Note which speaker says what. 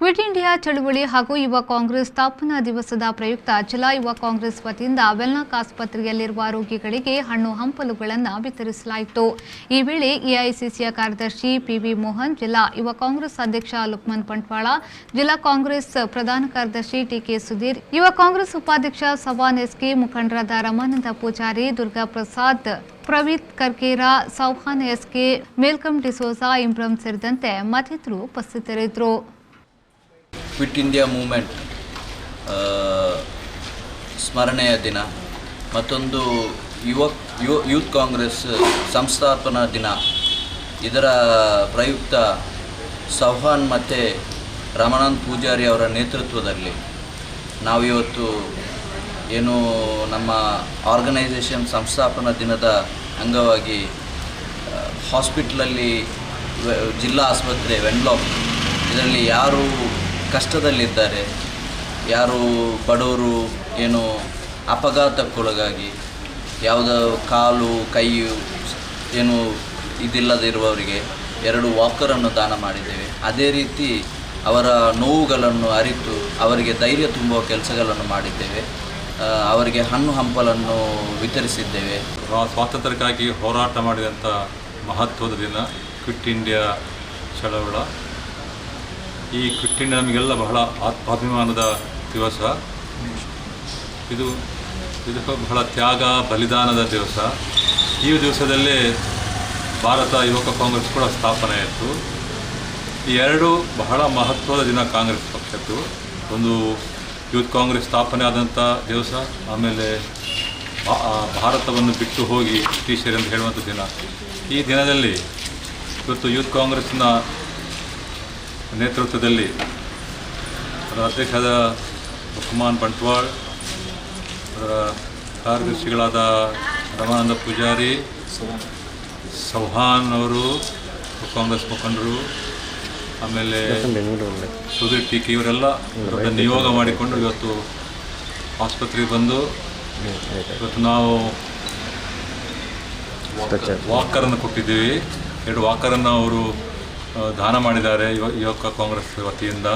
Speaker 1: Quit India ಚಳವಳಿ ಹಾಗೂ ಯುವ ಕಾಂಗ್ರೆಸ್ ಸ್ಥಾಪನಾ ದಿವಸದ ಪ್ರಯುಕ್ತ ಜಿಲ್ಲಾ ಯುವ ಕಾಂಗ್ರೆಸ್ ವತಿಯಿಂದ ವೆಲ್ನಾಕ್ ಆಸ್ಪತ್ರೆಯಲ್ಲಿರುವ ರೋಗಿಗಳಿಗೆ ಹಣ್ಣು ಹಂಪಲುಗಳನ್ನು ವಿತರಿಸಲಾಯಿತು. ಈ ವೇಳೆ ಎಐಸಿಸಿಯ ಕಾರ್ಯದರ್ಶಿ ಪಿವಿ ಮೋಹನ್, ಜಿಲ್ಲಾ ಯುವ ಕಾಂಗ್ರೆಸ್ ಅಧ್ಯಕ್ಷ ಲುಕ್ಮನ್ ಬಂಟ್ವಾಳ, ಜಿಲ್ಲಾ ಕಾಂಗ್ರೆಸ್ ಪ್ರಧಾನ ಕಾರ್ಯದರ್ಶಿ ಟಿಕೆ ಸುಧೀರ್, ಯುವ ಕಾಂಗ್ರೆಸ್ ಉಪಾಧ್ಯಕ್ಷ ಸವಾನ್ ಎಸ್ಕೆ, ಮುಖಂಡರಾದ ರಮಾನಂದ ಪೂಜಾರಿ, ದುರ್ಗಾ ಪ್ರಸಾದ್, ಪ್ರವೀತ್ ಕರ್ಕೇರ, ಸೌಹಾನ್ ಎಸ್ಕೆ, ಮೇಲ್ಕಮ್ ಡಿಸೋಜಾ, ಇಮ್ರಾನ್ ಸೇರಿದಂತೆ ಮತ್ತಿತರರು ಉಪಸ್ಥಿತರಿದ್ದರು.
Speaker 2: ಕ್ವಿಟ್ ಇಂಡಿಯಾ ಮೂವ್ಮೆಂಟ್ ಸ್ಮರಣೆಯ ದಿನ, ಮತ್ತೊಂದು ಯೂತ್ ಕಾಂಗ್ರೆಸ್ ಸಂಸ್ಥಾಪನಾ ದಿನ. ಇದರ ಪ್ರಯುಕ್ತ ಸೌಹಾನ್ ಮತ್ತು ರಮಾನಂದ್ ಪೂಜಾರಿ ಅವರ ನೇತೃತ್ವದಲ್ಲಿ ನಾವಿವತ್ತು ಏನು ನಮ್ಮ ಆರ್ಗನೈಸೇಷನ್ ಸಂಸ್ಥಾಪನಾ ದಿನದ ಅಂಗವಾಗಿ ಹಾಸ್ಪಿಟ್ಲಲ್ಲಿ ಜಿಲ್ಲಾ ಆಸ್ಪತ್ರೆ ವೆನ್ಲಾಕ್ ಇದರಲ್ಲಿ ಯಾರು ಕಷ್ಟದಲ್ಲಿದ್ದಾರೆ, ಯಾರು ಬಡವರು ಏನು ಅಪಘಾತಕ್ಕೊಳಗಾಗಿ ಯಾವುದೋ ಕಾಲು ಕೈ ಏನು ಇದಿಲ್ಲದಿರುವವರಿಗೆ 2 ವಾಕರನ್ನು ದಾನ ಮಾಡಿದ್ದೇವೆ. ಅದೇ ರೀತಿ ಅವರ ನೋವುಗಳನ್ನು ಅರಿತು ಅವರಿಗೆ ಧೈರ್ಯ ತುಂಬುವ ಕೆಲಸಗಳನ್ನು ಮಾಡಿದ್ದೇವೆ. ಅವರಿಗೆ ಹಣ್ಣು ಹಂಪಲನ್ನು ವಿತರಿಸಿದ್ದೇವೆ.
Speaker 3: ಸ್ವಾತಂತ್ರ್ಯಕ್ಕಾಗಿ ಹೋರಾಟ ಮಾಡಿದಂಥ ಮಹತ್ವದ ದಿನ ಕ್ವಿಟ್ ಇಂಡಿಯಾ ಚಳವಳ. ಈ ಕ್ವಿಟ್ ಇಂಡಿಯಾ ನಮಗೆಲ್ಲ ಬಹಳ ಆತ್ಮಾಭಿಮಾನದ ದಿವಸ. ಇದು ಬಹಳ ತ್ಯಾಗ ಬಲಿದಾನದ ದಿವಸ. ಈ ದಿವಸದಲ್ಲೇ ಭಾರತ ಯುವಕ ಕಾಂಗ್ರೆಸ್ ಕೂಡ ಸ್ಥಾಪನೆ ಆಯಿತು. ಈ 2 ಬಹಳ ಮಹತ್ವದ ದಿನ ಕಾಂಗ್ರೆಸ್ ಪಕ್ಷದ್ದು. ಒಂದು ಯೂತ್ ಕಾಂಗ್ರೆಸ್ ಸ್ಥಾಪನೆ ಆದಂಥ ದಿವಸ, ಆಮೇಲೆ ಭಾರತವನ್ನು ಬಿಟ್ಟು ಹೋಗಿ ಬ್ರಿಟಿಷರು ಅಂತ ಹೇಳುವಂಥ ದಿನ. ಈ ದಿನದಲ್ಲಿ ಇವತ್ತು ಯೂತ್ ಕಾಂಗ್ರೆಸ್ನ ನೇತೃತ್ವದಲ್ಲಿ ಅದರ ಅಧ್ಯಕ್ಷರಾದ ಲುಕ್ಮಾನ್ ಬಂಟ್ವಾಳ್, ಅದರ ಕಾರ್ಯದರ್ಶಿಗಳಾದ ರಮಾನಂದ ಪೂಜಾರಿ, ಸೌಹಾನ್ ಅವರು, ಕಾಂಗ್ರೆಸ್ ಮುಖಂಡರು, ಆಮೇಲೆ ಸುಧೀರ್ ಟಿಕೆ, ಇವರೆಲ್ಲ ದೊಡ್ಡ ನಿಯೋಗ ಮಾಡಿಕೊಂಡು ಇವತ್ತು ಆಸ್ಪತ್ರೆಗೆ ಬಂದು ಇವತ್ತು ನಾವು ವಾಕರನ್ನು ಕೊಟ್ಟಿದ್ದೀವಿ. 2 ವಾಕರನ್ನು ಅವರು ದಾನ ಮಾಡಿದ್ದಾರೆ ಯುವಕ ಕಾಂಗ್ರೆಸ್ ವತಿಯಿಂದ.